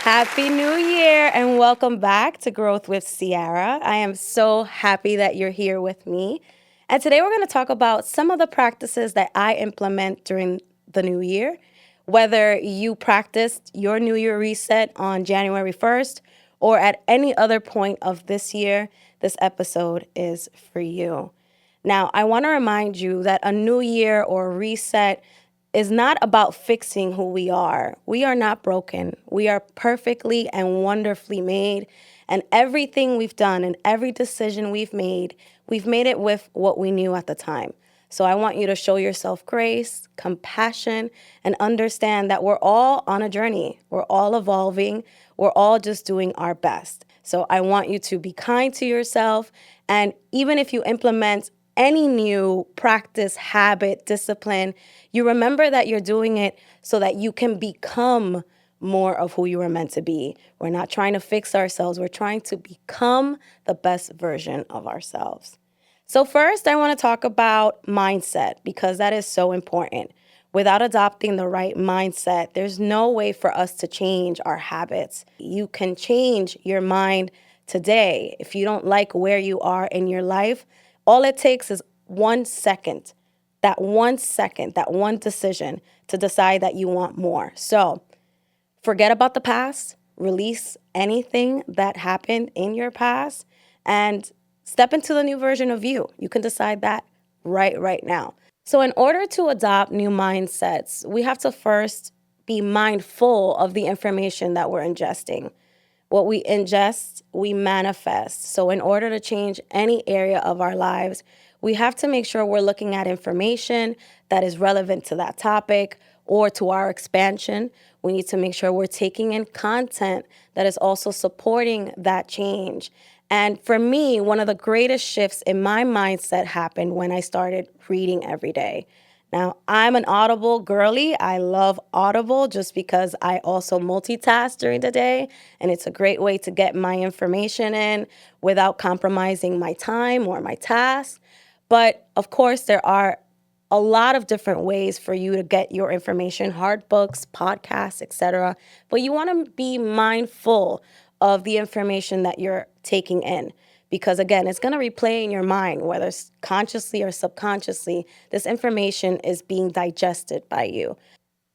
Happy New Year and welcome back to Growth with Ciara. I am so happy that you're here with me. And today we're going to talk about some of the practices that I implement during the new year. Whether you practiced your New Year reset on January 1st or at any other point of this year, this episode is for you. Now, I want to remind you that a new year or reset is not about fixing who we are. We are not broken. We are perfectly and wonderfully made. And everything we've done and every decision we've made it with what we knew at the time. So I want you to show yourself grace, compassion, and understand that we're all on a journey. We're all evolving. We're all just doing our best. So I want you to be kind to yourself. And even if you implement any new practice, habit, discipline, you remember that you're doing it so that you can become more of who you were meant to be. We're not trying to fix ourselves. We're trying to become the best version of ourselves. So first, I want to talk about mindset because that is so important. Without adopting the right mindset, there's no way for us to change our habits. You can change your mind today. If you don't like where you are in your life, all it takes is 1 second, that 1 second, that one decision to decide that you want more. So forget about the past, release anything that happened in your past, and step into the new version of you. You can decide that right now. So in order to adopt new mindsets, we have to first be mindful of the information that we're ingesting. What we ingest, we manifest. So in order to change any area of our lives, we have to make sure we're looking at information that is relevant to that topic or to our expansion. We need to make sure we're taking in content that is also supporting that change. And for me, one of the greatest shifts in my mindset happened when I started reading every day. Now, I'm an Audible girly. I love Audible just because I also multitask during the day, and it's a great way to get my information in without compromising my time or my tasks. But of course, there are a lot of different ways for you to get your information, hard books, podcasts, etc. But you want to be mindful of the information that you're taking in. Because again, it's going to replay in your mind, whether it's consciously or subconsciously, this information is being digested by you.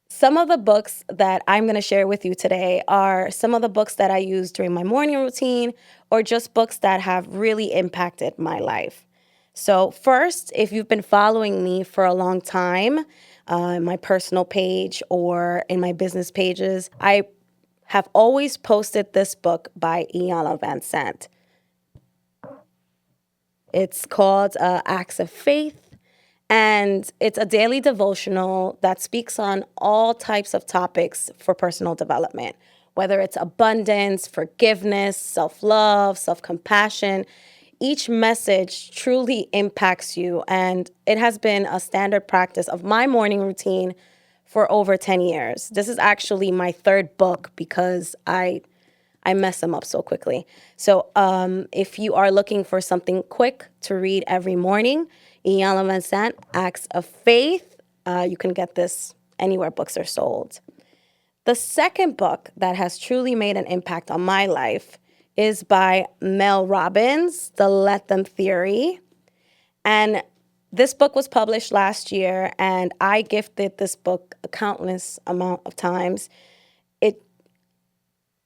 Some of the books that I'm going to share with you today are some of the books that I use during my morning routine or just books that have really impacted my life. So first, if you've been following me for a long time, my personal page or in my business pages, I have always posted this book by Iyanla Vanzant. It's called Acts of Faith, and it's a daily devotional that speaks on all types of topics for personal development, whether it's abundance, forgiveness, self-love, self-compassion. Each message truly impacts you, and it has been a standard practice of my morning routine for over 10 years. This is actually my third book because I mess them up so quickly. So if you are looking for something quick to read every morning, Iyanla Vanzant, Acts of Faith, you can get this anywhere books are sold. The second book that has truly made an impact on my life is by Mel Robbins, The Let Them Theory. And this book was published last year, and I gifted this book a countless amount of times.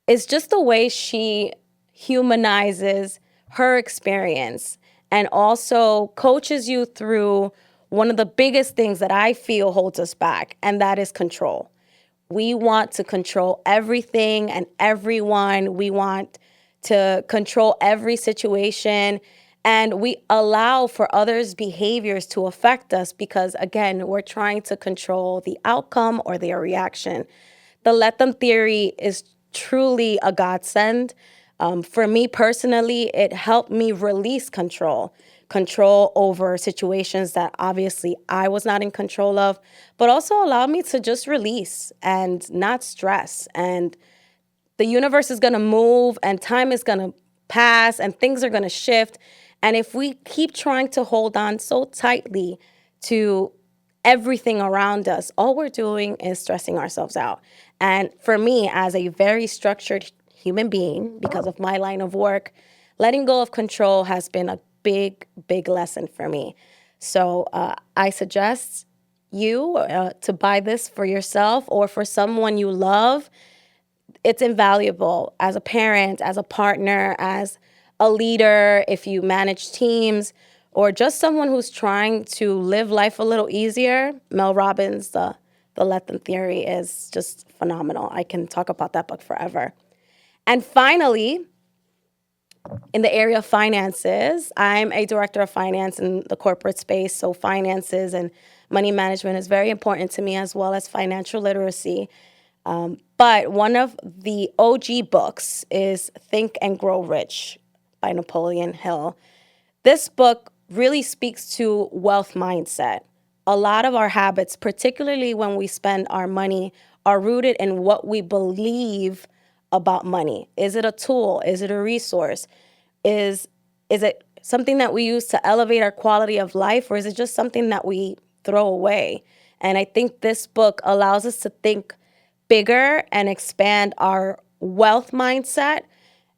It's just the way she humanizes her experience and also coaches you through one of the biggest things that I feel holds us back, and that is control. We want to control everything and everyone. We want to control every situation, and we allow for others' behaviors to affect us because, again, we're trying to control the outcome or their reaction. The Let Them Theory is truly a godsend. For me personally, it helped me release control over situations that obviously I was not in control of, but also allowed me to just release and not stress. And the universe is going to move and time is going to pass and things are going to shift. And if we keep trying to hold on so tightly to everything around us, all we're doing is stressing ourselves out. And for me, as a very structured human being, because of my line of work, letting go of control has been a big, big lesson for me. So I suggest you to buy this for yourself or for someone you love. It's invaluable as a parent, as a partner, as a leader, if you manage teams, or just someone who's trying to live life a little easier. Mel Robbins, the Let Them Theory is just phenomenal. I can talk about that book forever. And finally, in the area of finances, I'm a director of finance in the corporate space. So finances and money management is very important to me, as well as financial literacy. But one of the OG books is Think and Grow Rich by Napoleon Hill. This book really speaks to wealth mindset. A lot of our habits, particularly when we spend our money, are rooted in what we believe about money. Is it a tool? Is it a resource? Is is it something that we use to elevate our quality of life, or is it just something that we throw away? And I think this book allows us to think bigger and expand our wealth mindset.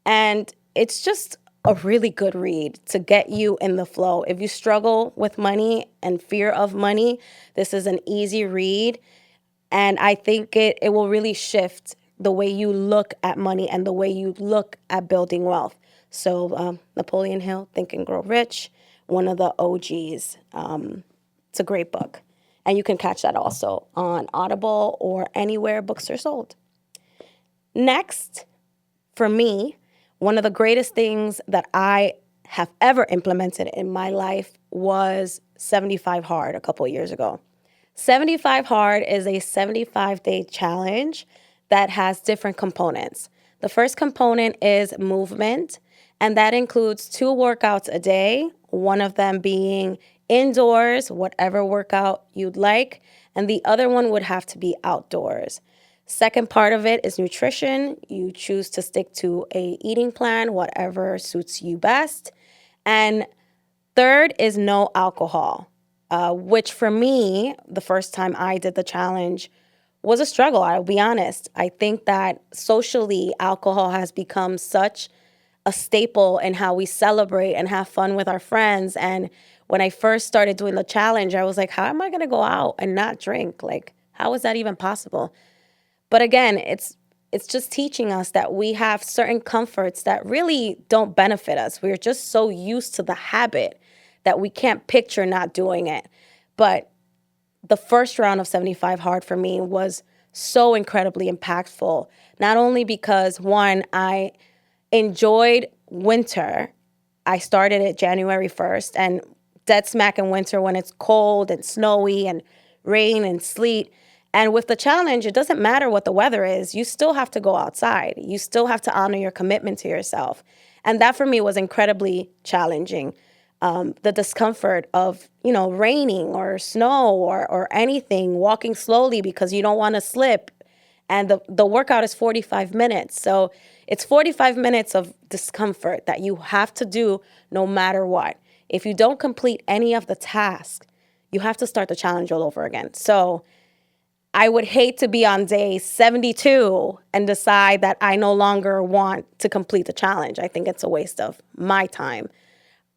And it's just a really good read to get you in the flow. If you struggle with money and fear of money, this is an easy read. And I think it will really shift the way you look at money and the way you look at building wealth. So Napoleon Hill, Think and Grow Rich, one of the OGs. It's a great book. And you can catch that also on Audible or anywhere books are sold. Next, for me, one of the greatest things that I have ever implemented in my life was 75 Hard a couple of years ago. 75 Hard is a 75-day challenge that has different components. The first component is movement, and that includes 2 workouts a day, one of them being indoors, whatever workout you'd like, and the other one would have to be outdoors. Second part of it is nutrition. You choose to stick to a eating plan, whatever suits you best. And third is no alcohol, which for me, the first time I did the challenge was a struggle, I'll be honest. I think that socially, alcohol has become such a staple in how we celebrate and have fun with our friends. And when I first started doing the challenge, I was like, how am I going to go out and not drink? Like, how is that even possible? But again, it's just teaching us that we have certain comforts that really don't benefit us. We're just so used to the habit that we can't picture not doing it. But the first round of 75 Hard for me was so incredibly impactful, not only because, one, I enjoyed winter. I started it January 1st, and dead smack in winter when it's cold and snowy and rain and sleet. And with the challenge, it doesn't matter what the weather is. You still have to go outside. You still have to honor your commitment to yourself. And that for me was incredibly challenging. The discomfort of, raining or snow or anything, walking slowly because you don't want to slip. And the workout is 45 minutes. So it's 45 minutes of discomfort that you have to do no matter what. If you don't complete any of the tasks, you have to start the challenge all over again. So I would hate to be on day 72 and decide that I no longer want to complete the challenge. I think it's a waste of my time.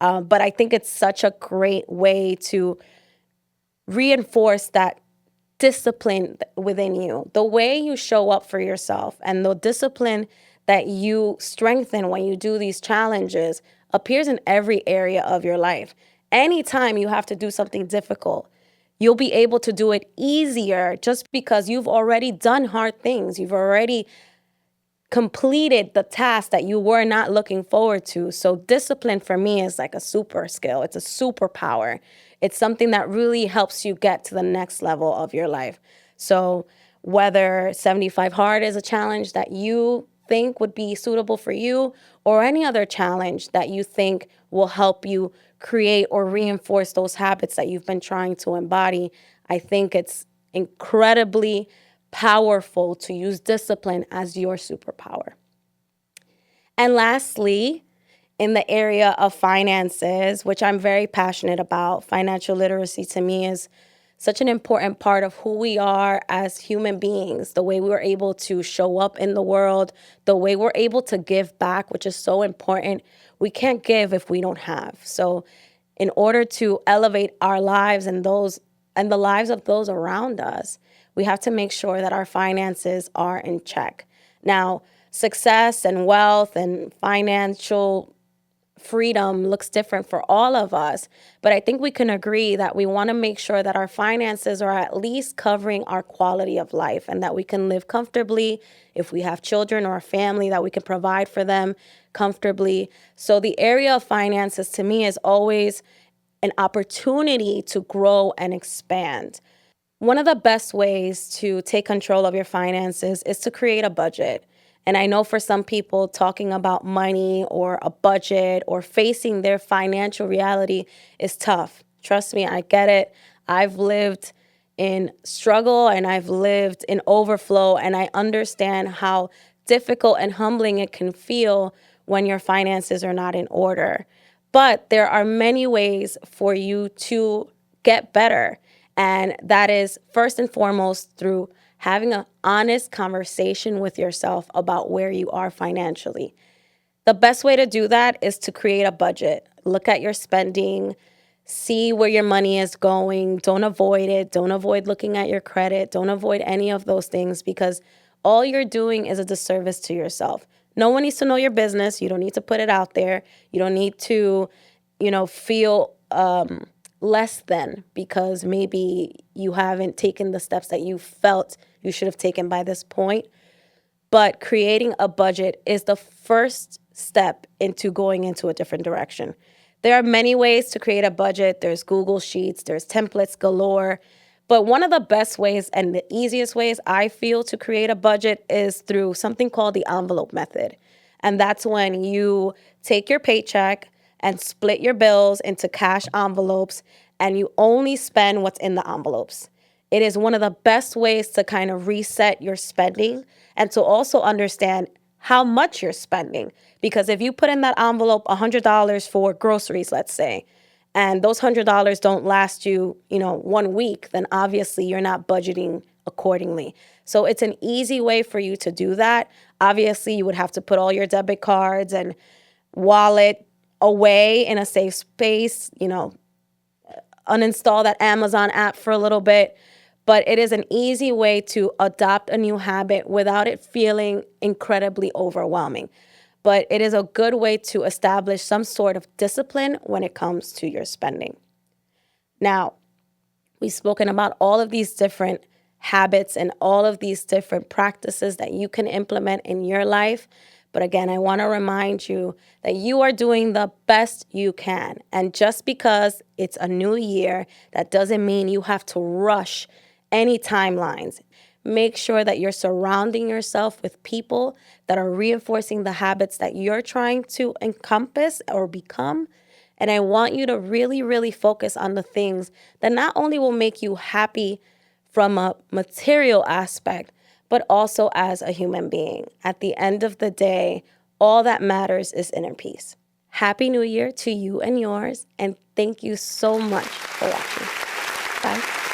But I think it's such a great way to reinforce that discipline within you, the way you show up for yourself, and the discipline that you strengthen when you do these challenges appears in every area of your life. Anytime you have to do something difficult, you'll be able to do it easier just because you've already done hard things. You've already completed the task that you were not looking forward to. So discipline for me is like a super skill. It's a superpower. It's something that really helps you get to the next level of your life. So whether 75 Hard is a challenge that you think would be suitable for you, or any other challenge that you think will help you create or reinforce those habits that you've been trying to embody, I think it's incredibly powerful to use discipline as your superpower. And lastly, in the area of finances, which I'm very passionate about, financial literacy to me is such an important part of who we are as human beings, the way we were able to show up in the world, the way we're able to give back, which is so important. We can't give if we don't have. So in order to elevate our lives and those and the lives of those around us, we have to make sure that our finances are in check. Now, success and wealth and financial freedom looks different for all of us, but I think we can agree that we want to make sure that our finances are at least covering our quality of life and that we can live comfortably. If we have children or a family, that we can provide for them comfortably. So the area of finances to me is always an opportunity to grow and expand. One of the best ways to take control of your finances is to create a budget. And I know for some people, talking about money or a budget or facing their financial reality is tough. Trust me, I get it. I've lived in struggle and I've lived in overflow, and I understand how difficult and humbling it can feel when your finances are not in order. But there are many ways for you to get better. And that is first and foremost through having an honest conversation with yourself about where you are financially. The best way to do that is to create a budget. Look at your spending, see where your money is going. Don't avoid it. Don't avoid looking at your credit. Don't avoid any of those things, because all you're doing is a disservice to yourself. No one needs to know your business. You don't need to put it out there. You don't need to, feel less than because maybe you haven't taken the steps that you felt you should have taken by this point. But creating a budget is the first step into going into a different direction. There are many ways to create a budget. There's Google Sheets, there's templates galore. But one of the best ways and the easiest ways I feel to create a budget is through something called the envelope method. And that's when you take your paycheck and split your bills into cash envelopes, and you only spend what's in the envelopes. It is one of the best ways to kind of reset your spending and to also understand how much you're spending. Because if you put in that envelope $100 for groceries, let's say, and those $100 don't last you, 1 week, then obviously you're not budgeting accordingly. So it's an easy way for you to do that. Obviously, you would have to put all your debit cards and wallet away in a safe space, uninstall that Amazon app for a little bit. But it is an easy way to adopt a new habit without it feeling incredibly overwhelming. But it is a good way to establish some sort of discipline when it comes to your spending. Now, we've spoken about all of these different habits and all of these different practices that you can implement in your life. But again, I want to remind you that you are doing the best you can. And just because it's a new year, that doesn't mean you have to rush any timelines. Make sure that you're surrounding yourself with people that are reinforcing the habits that you're trying to encompass or become. And I want you to really, really focus on the things that not only will make you happy from a material aspect, but also as a human being. At the end of the day, all that matters is inner peace. Happy New Year to you and yours, and thank you so much for watching. Bye.